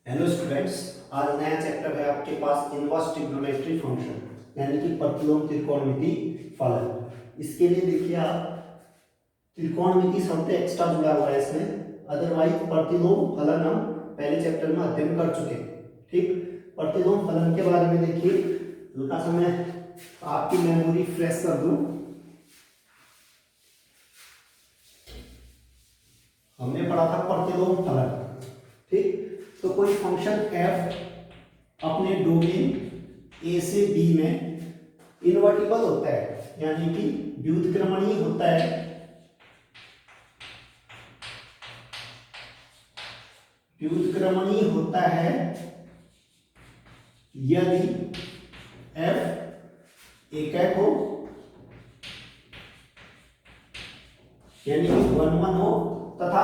Hello students, आज नया chapter है आपके पास इनवर्स ट्रिग्नोमेट्री फंक्शन यानी कि प्रतिलोम त्रिकोणमिति फलन। इसके लिए देखिए आप त्रिकोणमिति शब्द एक्स्ट्रा जुड़ा हुआ है इसमें, अदरवाइज प्रतिलोम फलन हम पहले चैप्टर में अध्ययन कर चुके हैं। ठीक, प्रतिलोम फलन के बारे में देखिए, हल्का सा मैं आपकी मेमोरी फ्रेश कर दूं। हमने पढ़ा था प्रतिलोम फलन। ठीक, तो कोई फंक्शन f अपने डोमेन a से b में इनवर्टिबल होता है यानी कि व्युत्क्रमणीय होता है। व्युत्क्रमणीय होता है यदि f एकैक हो यानी कि 1 1 हो तथा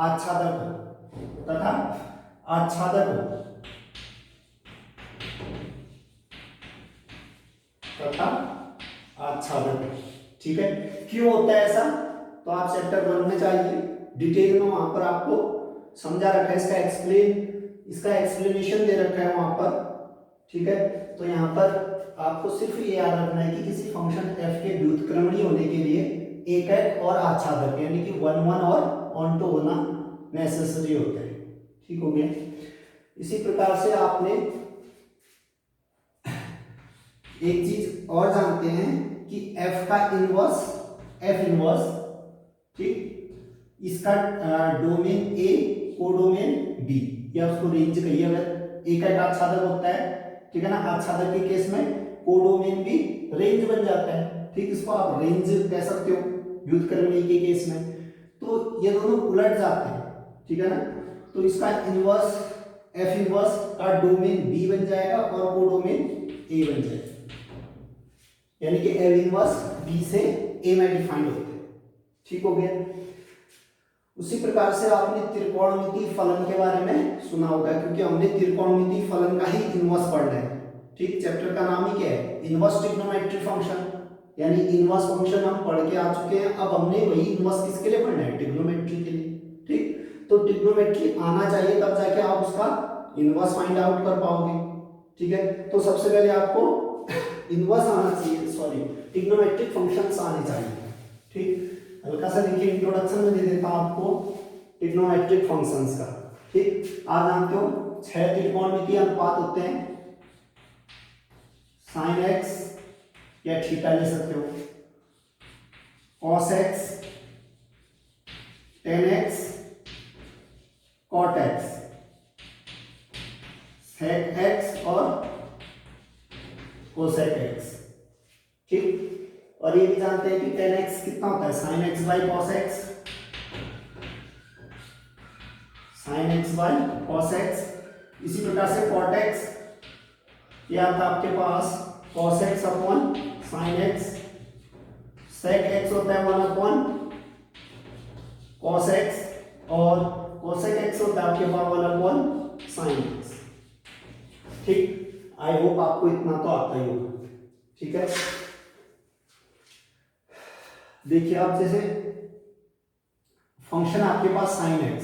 आच्छादक हो। ठीक है, क्यों होता है ऐसा तो आप चैप्टर 1 में चाहिए, डिटेल में वहां पर आपको समझा रखा है, इसका एक्सप्लेनेशन दे रखा है वहां पर। ठीक है, तो यहाँ पर आपको सिर्फ ये याद रखना है कि किसी फंक्शन f के व्युत्क्रमणीय होने के लिए एकैक और आच्छादक यानी कि 1 1 और ऑन टू होना नेसेसरी होता है। ठीक हो गया। इसी प्रकार से आपने एक चीज और जानते हैं कि f का इनवर्स ठीक, इसका डोमेन a कोडोमेन b या उसको रेंज कहिए। अगर एकैक आच्छादक होता है, ठीक है ना, आच्छादक के केस में कोडोमेन भी रेंज बन जाता है। ठीक, इसको आप रेंज कह सकते हो व्युत्क्रमणीय के केस में। तो ये दोनों उलट जाते हैं, ठीक है ना। तो इसका इनवर्स f इनवर्स का डोमेन b बन जाएगा और कोडोमेन a बन जाएगा, यानी कि f इनवर्स b से a में डिफाइंड होते हैं। ठीक हो गया। उसी प्रकार से आपने त्रिकोणमिति फलन के बारे में सुना होगा, क्योंकि हमने त्रिकोणमिति फलन का ही इनवर्स पढ़ना है। ठीक, चैप्टर का नाम ही क्या है, इनवर्स ट्रिग्नोमेट्री फंक्शन, यानी इनवर्स फंक्शन हम पढ़ के आ चुके हैं। अब हमने वही इनवर्स किसके लिए पढ़ना है, ट्रिग्नोमेट्री के लिए। ठीक, तो ट्रिग्नोमेट्री आना चाहिए, तब जाके आप उसका इनवर्स फाइंड आउट कर पाओगे। ठीक है, तो सबसे पहले आपको इनवर्स आना चाहिए, सॉरी ट्रिग्नोमेट्रिक फंक्शंस आने चाहिए। ठीक, हल्का सा देखिए इंट्रोडक्शन में दे देता हूं आपको ट्रिग्नोमेट्रिक फंक्शंस का। ठीक, आप जानते हो 6 त्रिकोणमितीय अनुपात होते हैं, sin x या थीटा ले सकते हो, cos x, tan x, cot x, sec x और cosec x। ठीक, और ये भी जानते हैं कि tan x कितना होता है, sin x by cos x, sin x by cos x। इसी प्रकार से cot x ये आता है आपके पास cos x upon sin x, sec x होता है 1 अपॉन cos x और cosec x होता है आपके पास 1 अपॉन sin x। ठीक, आई होप आपको इतना तो आता ही होगा। ठीक है, देखिए आप जैसे फंक्शन आपके पास sin x,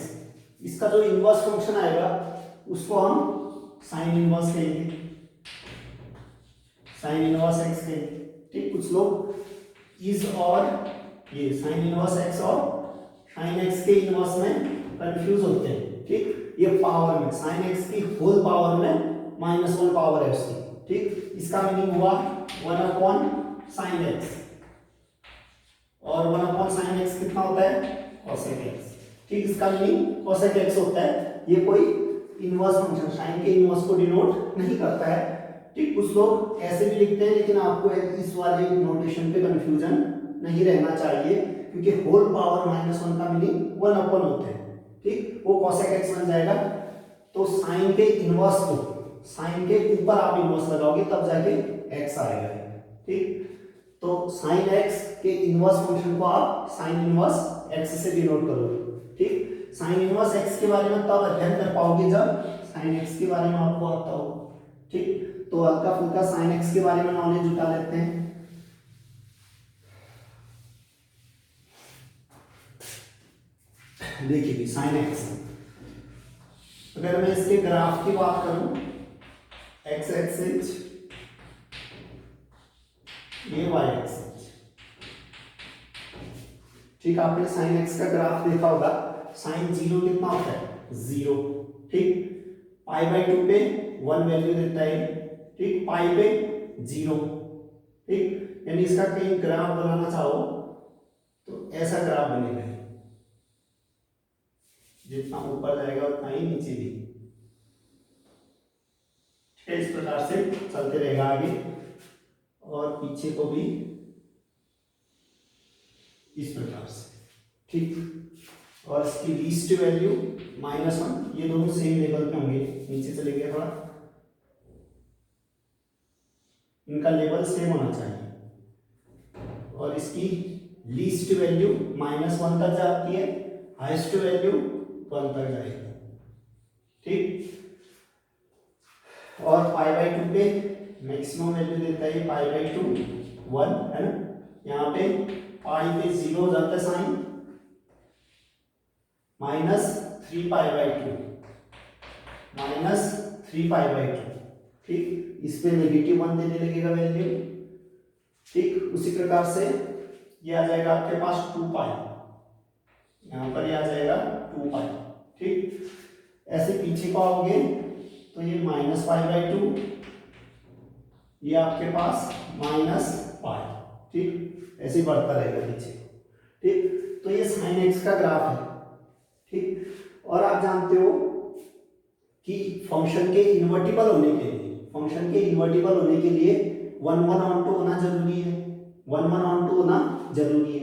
इसका जो इनवर्स फंक्शन आएगा उसको हम sin इनवर्स कहेंगे, sin इनवर्स x कहेंगे। ठीक, कुछ लोग इस और ये sin इनवर्स x और sin x के इनवर्स में कंफ्यूज होते हैं। ठीक, ये पावर में sin x की होल पावर में -1 पावर है उसकी। ठीक, इसका मीनिंग हुआ 1 अपॉन sin x और 1 अपॉन sin x कितना होता है, cosec x। ठीक, इसका मीनिंग cosec x होता है। ये कोई इनवर्स फंक्शन sin के इनवर्स को डिनोट नहीं करता है। ठीक, कुछ लोग ऐसे भी लिखते हैं, लेकिन आपको इस वाले नोटेशन पे कंफ्यूजन नहीं रहना चाहिए, क्योंकि होल पावर -1 का मीनिंग 1 अपॉन होता है। ठीक, वो cosec x बन जाएगा। तो sin के इनवर्स को, sin के ऊपर आप इनवर्स लगाओगे तब जाके x आएगा। ठीक, तो sin x के इनवर्स फंक्शन को आप sin इनवर्स x से डिनोट करोगे। ठीक, sin इनवर्स x के बारे में तब अध्ययन कर पाओगे जब sin x के बारे में आपको आता हो। ठीक, तो हल्का फुल्का sin x के बारे में नॉलेज जुटा लेते हैं। देखिए sin x अगर मैं इसके ग्राफ की बात करूं, एक्स एक्सिस, ये वाई एक्सिस, ठीक। आपने साइन एक्स का ग्राफ देखा होगा, साइन जीरो कितना होता है, जीरो, ठीक। पाई बाई टू पे 1 वैल्यू देता है, ठीक, पाई पे 0, ठीक। यानी इसका कहीं ग्राफ बनाना चाहो तो ऐसा ग्राफ बनेगा, जितना ऊपर जाएगा उतना ही नीचे भी, ठीक है। इस प्रकार से चलते रहेगा आगे, और पीछे को भी इस प्रकार से, ठीक। और इसकी लीस्ट वैल्यू -1, ये दोनों सेम लेवल पे होंगे, नीचे चले गए थोड़ा, इनका लेवल सेम होना चाहिए। और इसकी लीस्ट वैल्यू -1 तक जाती है, हाईएस्ट वैल्यू 1 तक जाएगी, ठीक। और पाई बाई टू पे मैक्सिमम वैल्यू देता है पाई बाई टू 1, है ना। यहाँ पे पाई पे 0 हो जाता है sine, -3 pi by two, -3 pi by two, ठीक। इसमें -1 देने लगेगा वैल्यू, ठीक। उसी प्रकार से ये आ जाएगा आपके पास 2 पाई, यहाँ पर ये आ जाएगा 2 पाई, ठीक। ऐसे पीछे को आओगे तो ये -π/2, ये आपके पास -π, ठीक। ऐसे बढ़ता रहेगा नीचे, ठीक। तो ये साइन एक्स का ग्राफ है, ठीक। और आप जानते हो कि फंक्शन के इन्वर्टिबल होने के लिए, 1 1 ऑन 2 होना जरूरी है, 1 1 ऑन 2 होना जरूरी है।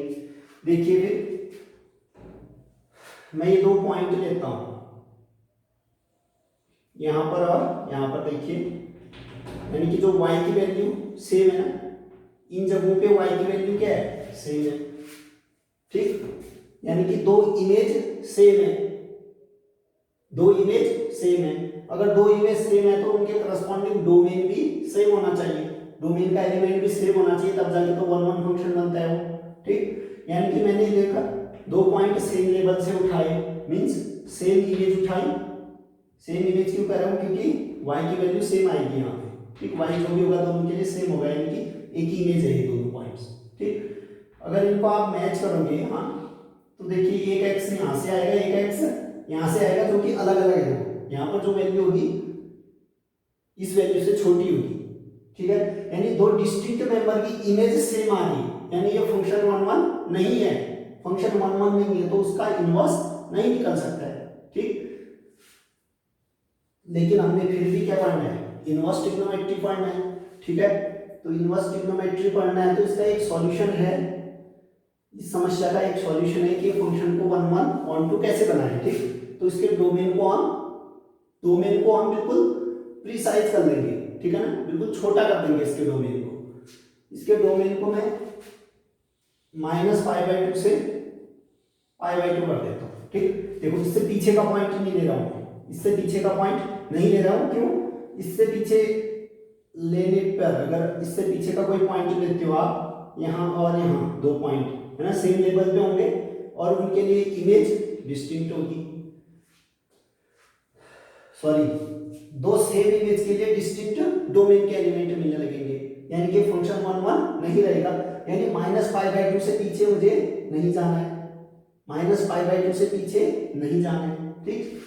देखिए फिर मैं ये 2 पॉइंट लेता हूं, यहां पर और यहां पर, देखिए यानी कि जो y की वैल्यू सेम है ना, इन जगहों पे y की वैल्यू क्या है, सेम है, ठीक। यानी कि 2 इमेज सेम है, 2 इमेज सेम है। अगर 2 इमेज सेम है तो उनके करस्पॉन्डिंग डोमेन भी सेम होना चाहिए, डोमेन का एलिमेंट भी सेम होना चाहिए, तब जाके तो 1 1 फंक्शन बनता है वो, ठीक। यानी कि मैंने देखा 2 पॉइंट सेम लेवल से उठाए, मींस सेम इमेज उठाई। सेम इमेज क्यों कर रहा हूं, क्योंकि y की वैल्यू सेम आएगी यहाँ पे, ठीक। y जो भी होगा दोनों के लिए सेम होगा, यानी कि एक ही इमेज है ये दोनों पॉइंट्स, ठीक। अगर इनको आप मैच करोगे यहाँ, तो देखिए एक x यहाँ से आएगा, एक x यहाँ से आएगा, जो कि अलग अलग है। यहाँ पर जो वैल्यू होगी इस वैल्यू से छोटी होगी, ठीक है। यानी 2 डिस्टिंक्ट मेंबर की इमेज सेम आ रही, यानी ये फंक्शन 1 1 नहीं है, फंक्शन 1 1 नहीं है, तो उसका इनवर्स नहीं निकल सकता है, ठीक। लेकिन हमने फिर भी क्या पढ़ना है, इनवर्स ट्रिग्नोमेट्री पढ़ना है, ठीक है। तो इनवर्स ट्रिग्नोमेट्री पढ़ना है तो इसका एक सॉल्यूशन है, इस समस्या का एक सॉल्यूशन है कि फंक्शन को 1 1 ऑन 2 कैसे बनाएं, ठीक। तो इसके डोमेन को हम बिल्कुल प्रिसाइज कर लेंगे, ठीक है ना, बिल्कुल छोटा कर देंगे इसके डोमेन को। इसके डोमेन को मैं -π/2 से π/2 कर देता हूँ, ठीक। देखो इससे पीछे का पॉइंट नहीं ले रहा हूँ, इससे पीछे का पॉइंट नहीं ले रहा हूँ, क्यों, इससे पीछे लेने पर, अगर इससे पीछे का कोई पॉइंट लेते हो आप, यहाँ और यहाँ 2 पॉइंट है ना, सेम लेवल पे होंगे और उनके लिए इमेज डिस्टिंक्ट होगी, सॉरी 2 सेम इमेज के लिए डिस्टिंक्ट डोमेन के एलिमेंट मिलने लगेंगे, यानी कि फंक्शन 1 1 नहीं रहेगा। यानी -π/2 से पीछे मुझे नहीं जाना है, -π/2 से पीछे नहीं जाना है, ठीक।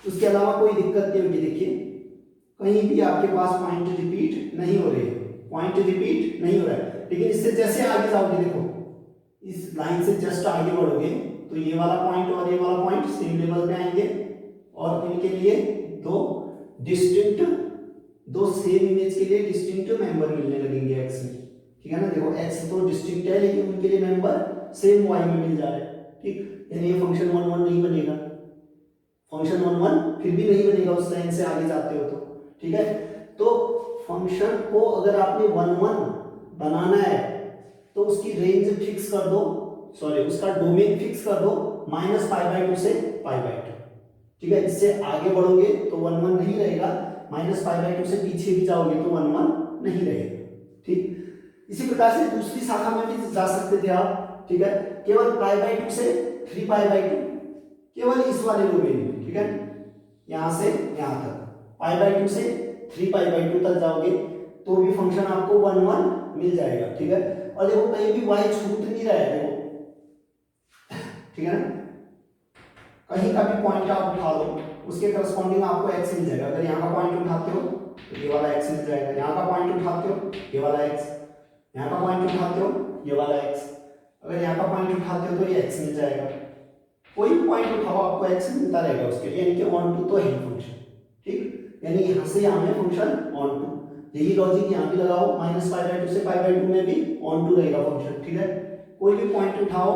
उसके अलावा कोई दिक्कत नहीं होगी। देखिए कहीं भी आपके पास पॉइंट रिपीट नहीं हो रहे, पॉइंट रिपीट नहीं हो रहा है, लेकिन इससे जैसे आगे जाओगे, देखो इस लाइन से जस्ट आगे बढ़ोगे तो ये वाला पॉइंट और ये वाला पॉइंट सेम लेवल पे आएंगे, और इनके लिए 2 सेम इमेज के लिए डिस्टिंक्ट मेंबर मिलने लगेंगे x में, ठीक है ना। देखो x तो डिस्टिंक्ट है, लेकिन उनके लिए मेंबर सेम y में मिल जा रहे हैं, ठीक। यानी ये फंक्शन 1 1 नहीं बनेगा, फंक्शन 1 1 फिर भी नहीं बनेगा उस लाइन से आगे जाते हो तो, ठीक है। तो फंक्शन को अगर आपने 1 1 बनाना है तो उसकी रेंज फिक्स कर दो, सॉरी उसका डोमेन फिक्स कर दो -π/2 से π/2, ठीक है। इससे आगे बढ़ोगे तो 1 1 नहीं रहेगा, -π/2 से पीछे भी जाओगे तो 1 1 नहीं रहेगा, ठीक। इसी प्रकार से दूसरी शाखा में भी जा सकते थे आप, ठीक है। केवल π/2 से 3π/2, केवल इस वाले डोमेन में, ठीक है। यहाँ से यहाँ तक, पाई बाई टू से 3 पाई बाई टू तक जाओगे तो भी फंक्शन आपको 1 1 मिल जाएगा, ठीक है। और देखो कहीं भी y छूट नहीं रहा है, देखो ठीक है ना, कहीं का भी पॉइंट आप उठा लो उसके करस्पॉन्डिंग आपको x मिल जाएगा। अगर यहाँ का पॉइंट उठाते हो तो ये वाला x मिल जाएगा, यहाँ का पॉइंट उठाते हो ये वाला x, यहाँ का पॉइंट उठाते हो ये वाला x, अगर यहाँ का पॉइंट उठाते हो तो ये x मिल जाएगा। कोई भी पॉइंट उठाओ आपको x मिलता रहेगा उसके लिए, यानी कि ऑन टू तो है फंक्शन, ठीक। यानी यहाँ से यहाँ में फंक्शन ऑन टू, यही लॉजिक यहाँ भी लगाओ, माइनस पाई बाई टू से पाई बाई टू में भी ऑन टू रहेगा फंक्शन, ठीक है। कोई भी पॉइंट उठाओ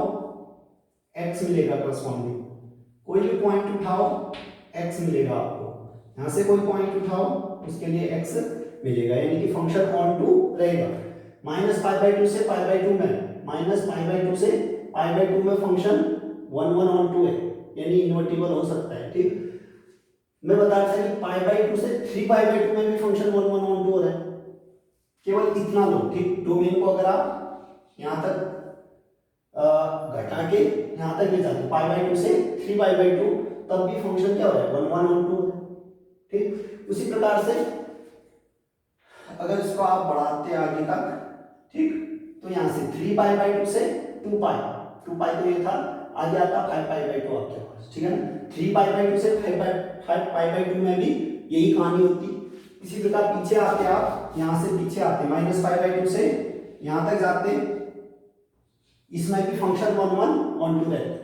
x मिलेगा करस्पॉन्डिंग, कोई भी पॉइंट उठाओ x मिलेगा आपको, यहाँ से कोई पॉइंट उठाओ उसके लिए x मिलेगा, यानी कि फंक्शन ऑन टू रहेगा। माइनस पाई बाई टू से पाई बाई टू में, माइनस पाई बाई टू से पाई बाई टू में फंक्शन 1 1 ऑन टू है, यानी इन्वर्टिबल हो सकता है, ठीक। मैं बता रहा था कि पाई बाई टू से 3 पाई बाई टू में भी फंक्शन 1 1 ऑन टू हो रहा है, केवल इतना लो, ठीक। डोमेन को अगर आप यहाँ तक घटा के यहाँ तक ले जाते पाई बाई टू से 3 पाई बाई टू, तब भी फंक्शन क्या हो रहा है 1 1 ऑन टू है, ठीक। उसी प्रकार से अगर इसको आप बढ़ाते आगे तक, ठीक, तो यहाँ से 3 पाई बाई टू से 2 पाई, 2 पाई तो ये था, आगे आता 5 पाई बाई टू आपके पास, ठीक है ना। 3 पाई बाई टू से 5 पाई बाई टू में भी यही कहानी होती। इसी प्रकार पीछे आते आप, यहाँ से पीछे आते माइनस पाई बाई टू से यहाँ तक जाते, इसमें भी फंक्शन 1 1 ऑन टू रहता है,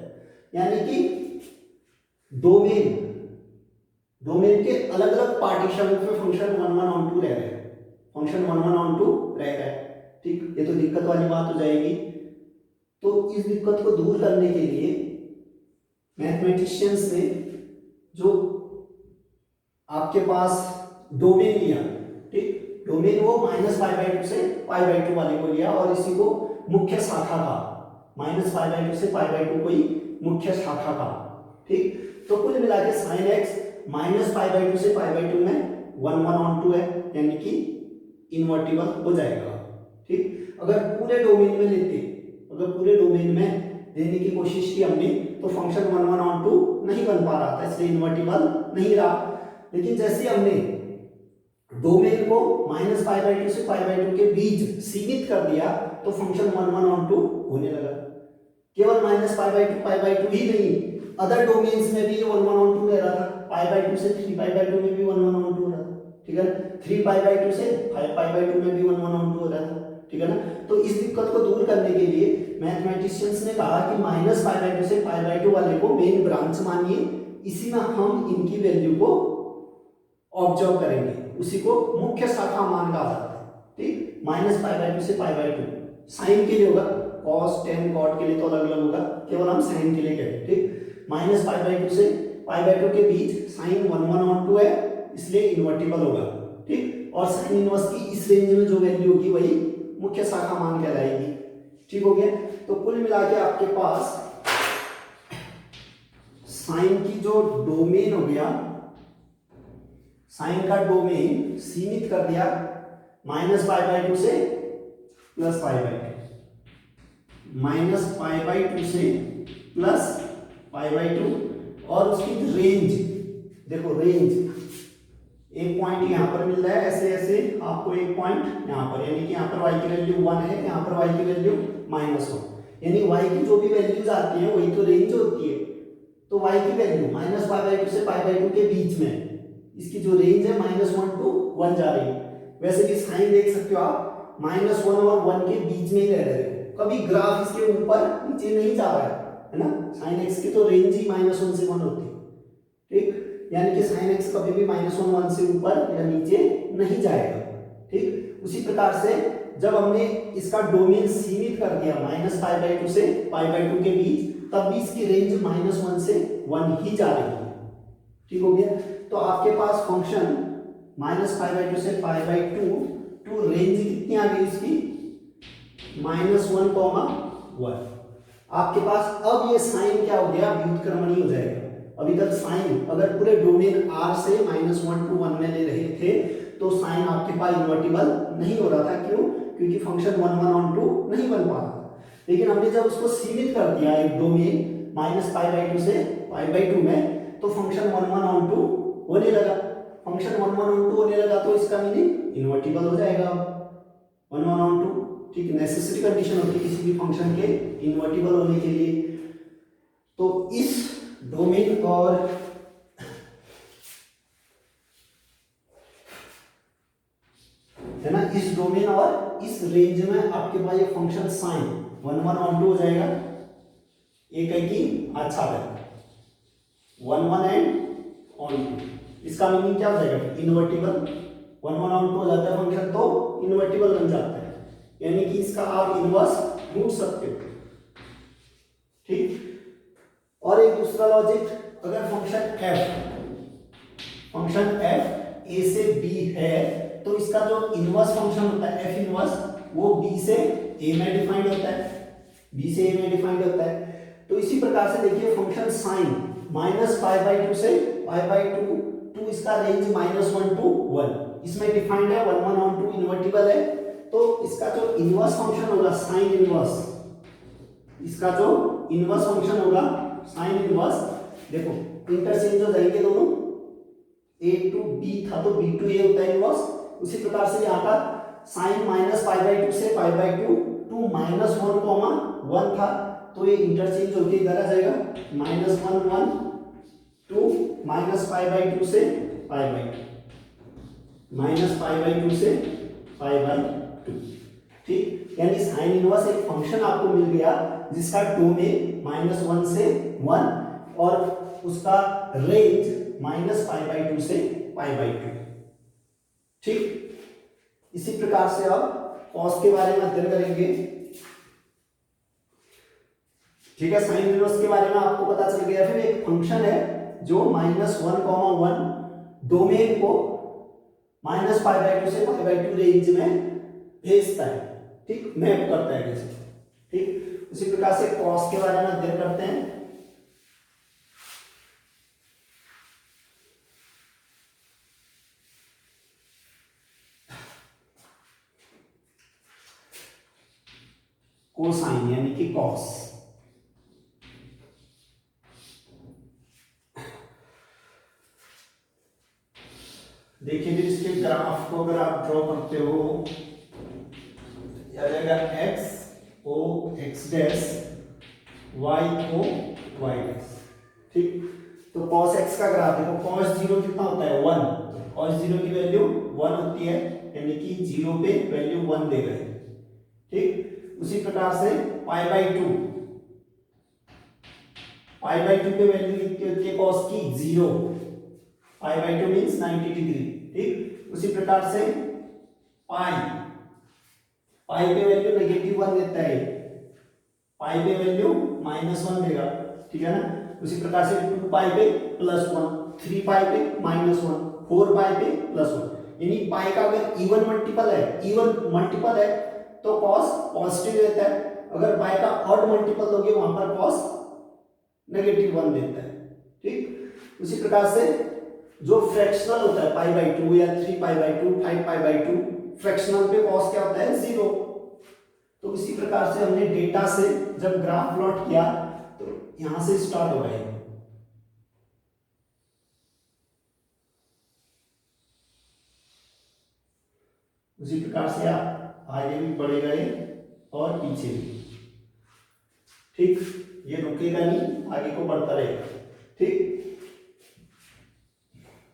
यानी कि डोमेन के अलग अलग पार्टीशन में फंक्शन 1 1 ऑन टू रह रहे हैं, फंक्शन 1 1 ऑन टू रह रहा है, ठीक। ये तो दिक्कत वाली बात हो जाएगी। तो इस दिक्कत को दूर करने के लिए मैथमेटिशियंस ने जो आपके पास डोमेन लिया, ठीक, डोमेन वो माइनस पाई बाई टू से पाई बाई टू वाले को लिया और इसी को मुख्य शाखा का, माइनस पाई बाई टू से पाई बाई टू कोई मुख्य शाखा का, ठीक। तो कुल मिला के sine x minus pi by two से पाई बाई टू में 1 1 ऑन टू है, यानी कि इन्वर्टिबल हो जाएगा, ठीक। अगर पूरे डोमेन में लेते, अगर पूरे डोमेन में देने की कोशिश की हमने तो फंक्शन 1 1 ऑन टू नहीं बन पा रहा था, इसलिए इन्वर्टिबल नहीं रहा। लेकिन जैसे हमने डोमेन को माइनस पाई बाई टू से पाई बाई टू के बीच सीमित कर दिया तो फंक्शन 1 1 ऑन टू होने लगा। केवल माइनस पाई बाई टू ही नहीं, अदर डोमेन्स में भी ये 1 1 ऑन टू रह रहा था, पाई बाई टू से 3 पाई बाई टू में भी 1 1 ऑन टू हो रहा था, ठीक है। 3 पाई बाई टू से 5 पाई बाई टू में भी 1 1 ऑन टू हो रहा था, ठीक है ना। तो इस दिक्कत को दूर करने के लिए मैथमेटिशियंस ने कहा कि माइनस पाई बाई टू से पाई बाई टू वाले को मेन ब्रांच मानिए, इसी में हम इनकी वैल्यू को ऑब्जर्व करेंगे, उसी को मुख्य शाखा मान कहा जाता है, ठीक। माइनस पाई बाई टू से पाई बाई टू साइन के लिए होगा, कॉस टेन कॉट के लिए तो अलग अलग होगा, केवल हम साइन के लिए करें, ठीक। माइनस पाई बाई टू से पाई बाई टू के बीच साइन 1 1 ऑन टू है, इसलिए इन्वर्टिबल होगा, ठीक। और साइन इनवर्स की इस रेंज में जो वैल्यू होगी वही मुख्य शाखा मान कहलाएगी, ठीक हो गया। तो कुल मिला के आपके पास साइन की जो डोमेन हो गया, साइन का डोमेन सीमित कर दिया माइनस पाई बाई टू से plus pi by to, minus pi by two से प्लस पाई बाई टू, और उसकी रेंज देखो, रेंज एक पॉइंट यहाँ पर मिल रहा है, ऐसे ऐसे आपको एक पॉइंट यहाँ पर, यानी कि यहाँ पर y की वैल्यू 1 है, यहाँ पर y की वैल्यू -1, यानी y की जो भी वैल्यूज आती है वही तो रेंज होती है। तो y की value minus pi by two से पाई बाई टू के बीच में इसकी जो रेंज है -1 to 1 जा रही है। वैसे भी साइन देख सकते हो आप, -1 और 1 के बीच में ही रह रहे हो, कभी ग्राफ इसके ऊपर नीचे नहीं जा रहा है ना। साइन एक्स की तो रेंज ही -1 से 1 होती है, ठीक। यानी कि साइन एक्स कभी भी -1 1 से ऊपर या नीचे नहीं जाएगा, ठीक। उसी प्रकार से जब हमने इसका डोमेन सीमित कर दिया माइनस पाई बाई टू से पाई बाई टू के बीच, तब भी इसकी रेंज -1 से 1 ही जा रही है, ठीक हो गया। तो आपके पास function minus pi by two से पाई बाई टू रेंज कितनी आ गई इसकी -1, आपके पास अब ये साइन क्या हो गया, व्युत्क्रमणीय हो जाएगा। अभी तक साइन अगर पूरे डोमेन R से -1 to 1 में ले रहे थे तो साइन आपके पास इन्वर्टिबल नहीं हो रहा था, क्यों? क्योंकि फंक्शन 1 1 ऑन टू नहीं बन पा रहा था। लेकिन हमने जब उसको सीमित कर दिया एक domain minus pi by two से पाई बाई टू में, तो फंक्शन 1 1 ऑन टू होने लगा, फंक्शन 1 1 ऑन 2 होने लगा, तो इसका मीनिंग इन्वर्टिबल हो जाएगा 1 1 ऑन 2। ठीक, नेसेसरी कंडीशन होती है किसी भी फंक्शन के इन्वर्टिबल होने के लिए। तो इस डोमेन और है ना, इस डोमेन और इस रेंज में आपके पास ये फंक्शन साइन 1 1 ऑन 2 हो जाएगा। एक है कि अच्छा है 1 1 एंड ऑन 2, इसका मीनिंग क्या हो जाएगा, इन्वर्टिबल 1 1 ऑन 2 हो जाता है फंक्शन, तो इन्वर्टिबल बन जाता है, यानी कि इसका आप इनवर्स ढूंढ सकते हो। ठीक, और एक दूसरा लॉजिक, अगर फंक्शन f a से b है, तो इसका जो इनवर्स फंक्शन होता है f इनवर्स, वो b से a में डिफाइंड होता है, b से a में डिफाइंड होता है। तो इसी प्रकार से देखिए फंक्शन साइन -π/2 से π/2, टू इसका रेंज -1 to 1, इसमें डिफाइंड है 1 1 ऑन 2 इन्वर्टिबल है। तो इसका जो इनवर्स फंक्शन होगा साइन इनवर्स, इसका जो इनवर्स फंक्शन होगा साइन इनवर्स, देखो इंटरचेंज हो जाएंगे दोनों, a टू b था तो b टू a होता है इनवर्स। उसी प्रकार से यहाँ का साइन -π/2 से π/2 टू -1, 1 था, तो ये इंटरचेंज होके इधर आ जाएगा -1 1 टू -π/2 से π/2, -π/2 से π/2। ठीक, यानी साइन इनवर्स एक फंक्शन आपको मिल गया जिसका डोमेन -1 से 1 और उसका रेंज -π/2 से π/2। ठीक, इसी प्रकार से आप कॉस के बारे में अध्ययन करेंगे। ठीक है, साइन इनवर्स के बारे में आपको पता चल गया। फिर एक फंक्शन है जो -1, 1 डोमेन को -π/2 से π/2 रेंज में भेजता है। ठीक, मैप करता है कैसे। ठीक, उसी प्रकार से कॉस के बारे में अध्ययन करते हैं। कोसाइन यानी कि कॉस, देखिए फिर इसके ग्राफ को अगर आप ड्रॉ करते हो, आ जाएगा x o x dash, y o y dash. ठीक, तो cos x का ग्राफ देखो, cos 0 कितना होता है 1, cos 0 की वैल्यू 1 होती है, यानी कि 0 पे वैल्यू 1 दे गए। ठीक, उसी प्रकार से π/2 पे वैल्यू कितनी होती है cos की 0, π/2 मींस 90 डिग्री। ठीक, उसी प्रकार से पाई पे वैल्यू -1 देता है, पाई पे वैल्यू -1 देगा। ठीक है ना, उसी प्रकार से 2 पाई पे +1, 3 पाई पे -1, 4 पाई पे +1, यानी पाई का अगर इवन मल्टीपल है तो cos पॉजिटिव रहता है, अगर पाई का ऑड मल्टीपल दोगे वहां पर cos -1 देता है। ठीक, उसी प्रकार से जो फ्रैक्शनल होता है π/2 या 3π/2, 5π/2, फ्रैक्शनल पे cos क्या होता है 0। तो इसी प्रकार से हमने डेटा से जब ग्राफ प्लॉट किया तो यहां से स्टार्ट होगा ये, उसी प्रकार से आप आगे भी बढ़े गए और पीछे भी। ठीक, ये रुकेगा नहीं, आगे को बढ़ता रहेगा। ठीक,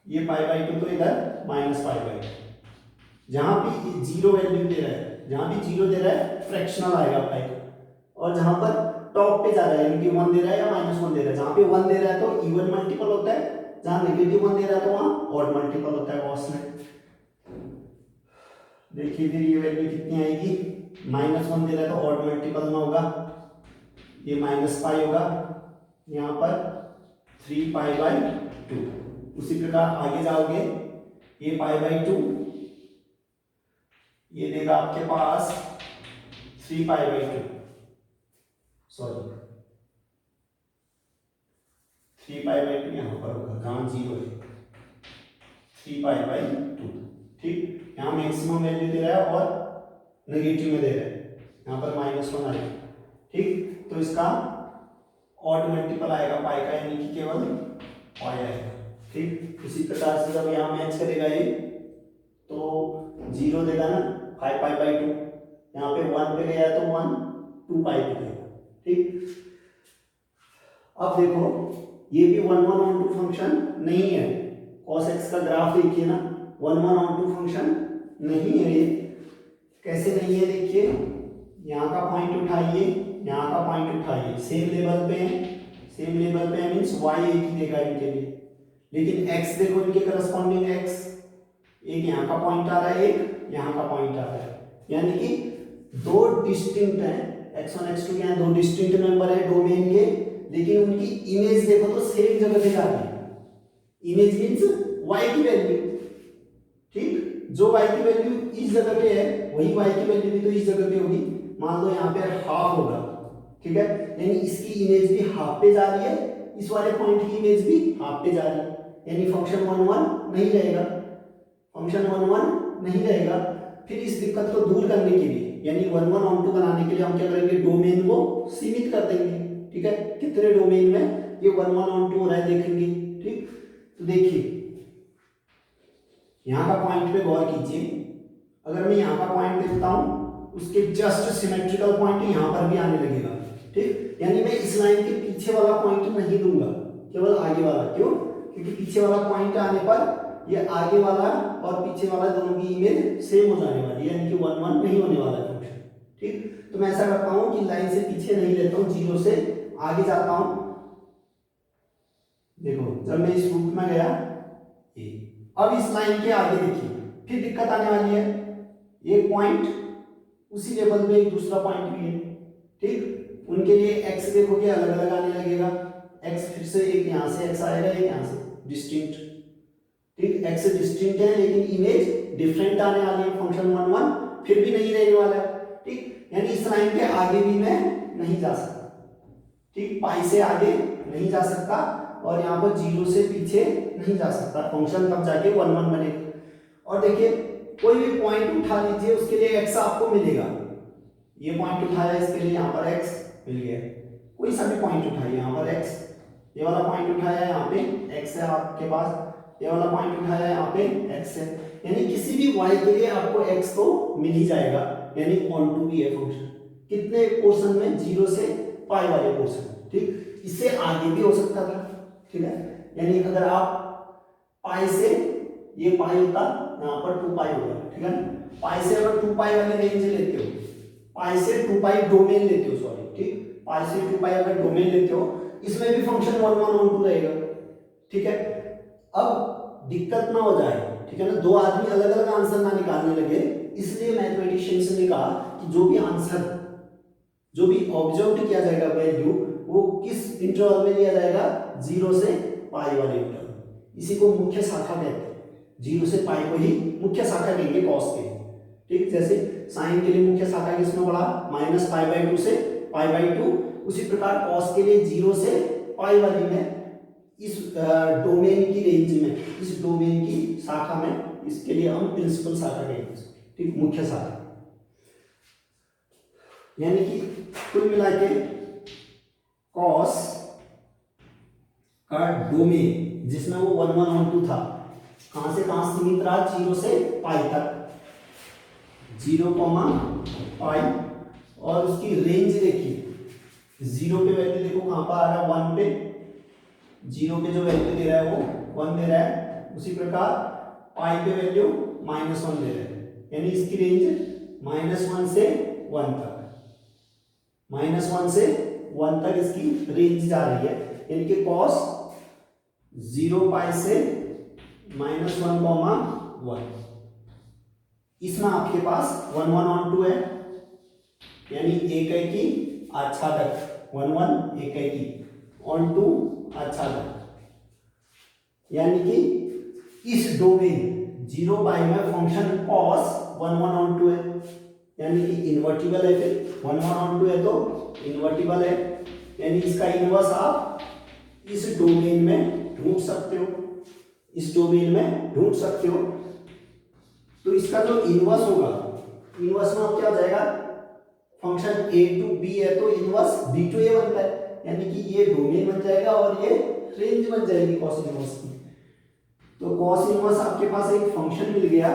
ये π/2 तो इधर -π/2, जहां भी 0 वैल्यू दे रहा है, जहां भी 0 दे रहा है फ्रैक्शनल आएगा पाई, और जहां पर टॉप पे जा रहा है यानी कि 1 दे रहा है या -1 दे रहा है, जहां पे 1 दे रहा है तो इवन मल्टीपल होता है, जहां -1 दे रहा है तो वहां ऑड मल्टीपल होता है cos में। देखिए फिर ये वैल्यू कितनी आएगी, -1 दे रहा है तो ऑड मल्टीपल में होगा, ये -π होगा, यहाँ पर 3π/2। उसी प्रकार आगे जाओगे, ये π/2 ये देगा आपके पास 3π/2, सॉरी 3π/2 यहाँ पर होगा जहां 0 है, 3π/2। ठीक, यहाँ मैक्सिमम वैल्यू दे रहा है और नेगेटिव में दे रहा है, यहाँ पर -1 आएगा। ठीक, तो इसका ऑड मल्टीपल आएगा पाई का, यानी कि केवल पाई आएगा। ठीक, उसी प्रकार से जब यहाँ मैच करेगा ये तो 0 देगा ना 5 पाई/2, यहाँ पे 1 पे गया तो 1, 2 पाई पे गया। ठीक, अब देखो ये भी 1 1 ऑन 2 फंक्शन नहीं है, cos x का ग्राफ देखिए ना, 1 1 ऑन 2 फंक्शन नहीं है ये। कैसे नहीं है देखिए, यहाँ का पॉइंट उठाइए, यहाँ का पॉइंट उठाइए, सेम लेवल पे है, सेम लेवल पे है मीन्स y एक ही देगा इनके लिए, लेकिन x देखो इनके करस्पॉन्डिंग x, एक यहाँ का पॉइंट आ रहा है, एक यहाँ का पॉइंट आ रहा है, यानी कि दो डिस्टिंक्ट हैं, x1 x2 के यहाँ दो डिस्टिंक्ट मेंबर है डोमेन के, लेकिन उनकी इमेज देखो तो सेम जगह पे जा रही है। इमेज मीन्स y की वैल्यू, ठीक, जो y की वैल्यू इस जगह पे है वही y की वैल्यू भी तो इस जगह पे होगी। मान लो यहाँ पे हाफ होगा, ठीक है, यानी इसकी इमेज भी हाफ पे जा रही है, इस वाले पॉइंट की इमेज भी हाफ पे जा रही है, यानी फंक्शन 1 1 नहीं रहेगा, फंक्शन 1 1 नहीं रहेगा। फिर इस दिक्कत को दूर करने के लिए, यानी 1 1 ऑन 2 बनाने के लिए हम क्या करेंगे, डोमेन को सीमित कर देंगे। ठीक है, कितने डोमेन में ये 1 1 ऑन 2 हो रहा है देखेंगे। ठीक, तो देखिए यहाँ का पॉइंट पे गौर कीजिए, अगर मैं यहाँ का पॉइंट देखता हूँ उसके जस्ट सिमेट्रिकल पॉइंट यहाँ पर भी आने लगेगा। ठीक, यानी मैं इस लाइन के पीछे वाला पॉइंट नहीं दूंगा, केवल आगे वाला। क्यों? क्योंकि पीछे वाला पॉइंट आने पर ये आगे वाला और पीछे वाला दोनों की इमेज सेम हो जाने वाली है, यानी कि 1 1 नहीं होने वाला फंक्शन। ठीक, तो मैं ऐसा करता हूँ कि लाइन से पीछे नहीं लेता हूँ, 0 से आगे जाता हूँ। देखो जब मैं इस रूट में गया, अब इस लाइन के आगे देखिए फिर दिक्कत आने वाली है, एक पॉइंट उसी लेवल में एक दूसरा पॉइंट भी है। ठीक, उनके लिए x देखोगे अलग अलग आने लगेगा, x फिर से एक यहाँ से x आएगा, एक यहाँ से डिस्टिंक्ट। ठीक, x डिस्टिंक्ट है लेकिन इमेज डिफरेंट आने वाली है, फंक्शन 1 1 फिर भी नहीं रहने वाला है। ठीक, यानी इस लाइन के आगे भी मैं नहीं जा सकता। ठीक, पाई से आगे नहीं जा सकता और यहाँ पर 0 से पीछे नहीं जा सकता, फंक्शन तब जाके 1 1 बनेगा। और देखिए कोई भी पॉइंट उठा लीजिए, उसके लिए x आपको मिलेगा। ये पॉइंट उठाया, इसके लिए यहाँ पर x मिल गया। कोई सा भी पॉइंट उठाइए, यहाँ पर x, ये वाला पॉइंट उठाया यहाँ पे x है आपके पास, ये वाला पॉइंट उठाया यहाँ पे x है, यानी किसी भी y के लिए आपको x तो मिल ही जाएगा, यानी ऑन टू भी है फंक्शन। कितने पोर्शन में? 0 से पाई वाले पोर्शन। ठीक, इससे आगे भी हो सकता था। ठीक है, यानी अगर आप पाई से, ये पाई होता, यहाँ पर 2 पाई होगा। ठीक है, पाई से अगर 2 पाई वाली रेंज लेते हो, पाई से 2 पाई डोमेन लेते हो, सॉरी, ठीक, पाई से 2 पाई अगर डोमेन लेते हो, इसमें भी फंक्शन 1 1 ऑन 2 रहेगा। ठीक है, अब दिक्कत ना हो जाए, ठीक है ना, दो आदमी अलग अलग आंसर ना निकालने लगे, इसलिए मैथमेटिशियंस ने कहा कि जो भी आंसर, जो भी ऑब्जर्व किया जाएगा वैल्यू, वो किस इंटरवल में लिया जाएगा? 0 से पाई वाले इंटरवल। इसी को मुख्य शाखा कहते हैं, 0 से पाई को ही मुख्य शाखा कहेंगे कॉस के। ठीक, जैसे साइन के लिए मुख्य शाखा किसमें पड़ा? -π/2 से π/2। उसी प्रकार कॉस के लिए 0 से पाई वाली में, इस डोमेन की रेंज में, इस डोमेन की शाखा में, इसके लिए हम प्रिंसिपल शाखा कहेंगे। ठीक, मुख्य शाखा। यानी कि कुल मिला के कॉस का डोमेन जिसमें वो 1 1 ऑन 2 था, कहां से कहां सीमित रहा? 0 से पाई तक, 0, पाई, और उसकी रेंज देखिए, 0 पे वैल्यू देखो कहां पर आ रहा है? 1 पे, 0 पे जो वैल्यू दे रहा है वो 1 दे रहा है। उसी प्रकार पाई पे वैल्यू -1 दे रहा है, यानी इसकी रेंज -1 से 1 तक, -1 से 1 तक इसकी रेंज जा रही है, यानी कि कॉस 0 पाई से -1, इसमें आपके पास 1 1 ऑन 2 है, यानी एकाकी आच्छादक, 1 1 एकाकी ऑन 2 आच्छादक, यानी कि इस डोमेन 0 पाई में फंक्शन कॉस 1 1 ऑन 2 है, यानी कि इन्वर्टिबल है। फिर 1 1 ऑन 2 है तो इन्वर्टिबल है, यानी इसका इनवर्स आप इस डोमेन में ढूंढ सकते हो, इस डोमेन में ढूंढ सकते हो। तो इसका जो इनवर्स होगा, इनवर्स में अब क्या हो जाएगा? फंक्शन a टू b है तो इनवर्स b टू a बनता है, यानी कि ये डोमेन बन जाएगा और ये रेंज बन जाएगी कॉस इनवर्स की। तो कॉस इनवर्स आपके पास एक फंक्शन मिल गया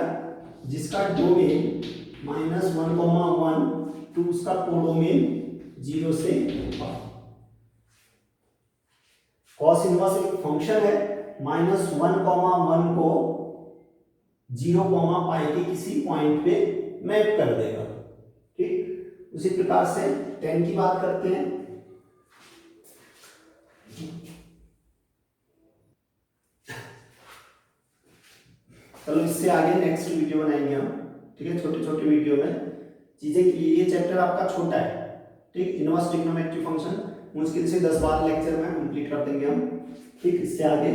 जिसका डोमेन -1, 1 टू उसका कोडोमेन 0 से पाई। कॉस इनवर्स एक फंक्शन है -1, 1 को 0, पाई के किसी पॉइंट पे मैप कर देगा। ठीक, उसी प्रकार से tan की बात करते हैं। चलो इससे आगे नेक्स्ट वीडियो बनाएंगे हम। ठीक है, छोटे छोटे वीडियो में चीजें क्लियर। ये चैप्टर आपका छोटा है। ठीक, इनवर्स ट्रिग्नोमेट्री फंक्शन मुश्किल से 10-12 लेक्चर में कंप्लीट कर देंगे हम। ठीक, इससे आगे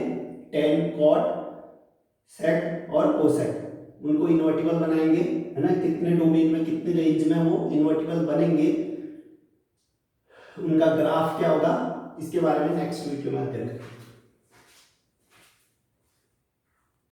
tan, cot, sec और cosec उनको इन्वर्टिबल बनाएंगे, है ना। कितने डोमेन में, कितने रेंज में वो इन्वर्टिबल बनेंगे, उनका ग्राफ क्या होगा, इसके बारे में नेक्स्ट वीडियो में करेंगे।